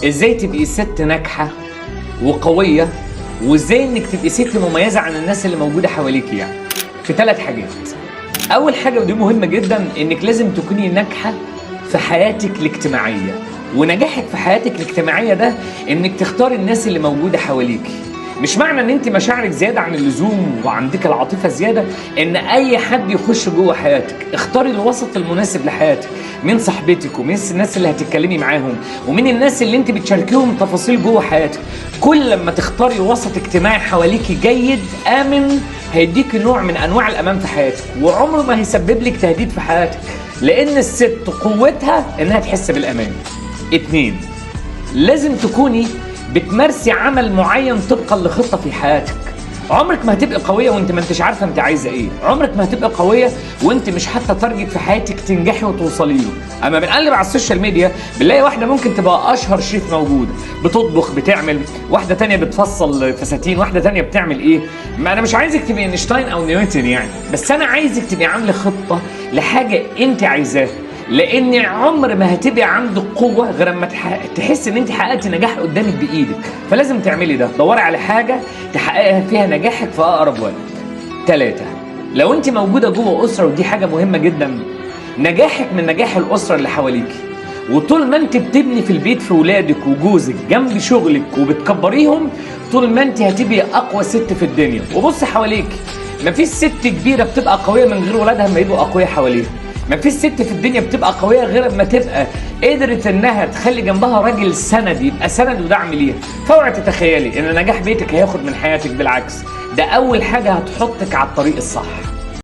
ازاي تبقي ست ناجحه وقويه، وازاي انك تبقي ست مميزه عن الناس اللي موجوده حواليكي. يعني في 3 حاجات. اول حاجه ودي مهمه جدا، انك لازم تكوني ناجحه في حياتك الاجتماعيه. ونجاحك في حياتك الاجتماعيه ده انك تختاري الناس اللي موجوده حواليكي. مش معنى ان انت مشاعرك زياده عن اللزوم وعندك العاطفه زياده ان اي حد يخش جوه حياتك. اختاري الوسط المناسب لحياتك، من صاحبتك ومن الناس اللي هتتكلمي معاهم ومن الناس اللي انت بتشاركيهم تفاصيل جوه حياتك. كل لما تختاري وسط اجتماعي حواليكي جيد امن هيديك نوع من انواع الامان في حياتك، وعمره ما هيسبب لك تهديد في حياتك، لان الست قوتها انها تحس بالامان. 2، لازم تكوني بتمارسي عمل معين طبقا لخطه في حياتك. عمرك ما هتبقى قويه وانت ما انتش عارفه انت عايزه ايه. عمرك ما هتبقى قويه وانت مش حاطه تارجت في حياتك تنجحي وتوصلي له. اما بنقلب على السوشيال ميديا بنلاقي واحده ممكن تبقى اشهر شيف موجوده، بتطبخ، بتعمل، واحده تانية بتفصل فساتين، واحده تانية بتعمل ايه. ما انا مش عايزك تبقي اينشتاين او نيوتن يعني، بس انا عايزك تبقي عامله خطه لحاجه انت عايزاها، لان عمر ما هتبقى عندك قوه غير اما تحس ان انت حققتي نجاح قدامك بايدك. فلازم تعملي ده، دوري على حاجه تحققها فيها نجاحك في اقرب وقت. 3، لو انت موجوده جوه اسره، ودي حاجه مهمه جدا، نجاحك من نجاح الاسره اللي حواليكي. وطول ما انت بتبني في البيت في ولادك وجوزك جنب شغلك وبتكبريهم، طول ما انت هتبقي اقوى ست في الدنيا. وبص حواليك، مفيش ست كبيره بتبقى قويه من غير ولادها ما يبقوا اقوياء حواليها. مفيش ست في الدنيا بتبقى قويه غير اما تبقى قدرت انها تخلي جنبها راجل سند، يبقى سند ودعم ليها. فاوعي تتخيلي ان نجاح بيتك هياخد من حياتك، بالعكس ده اول حاجه هتحطك على الطريق الصح.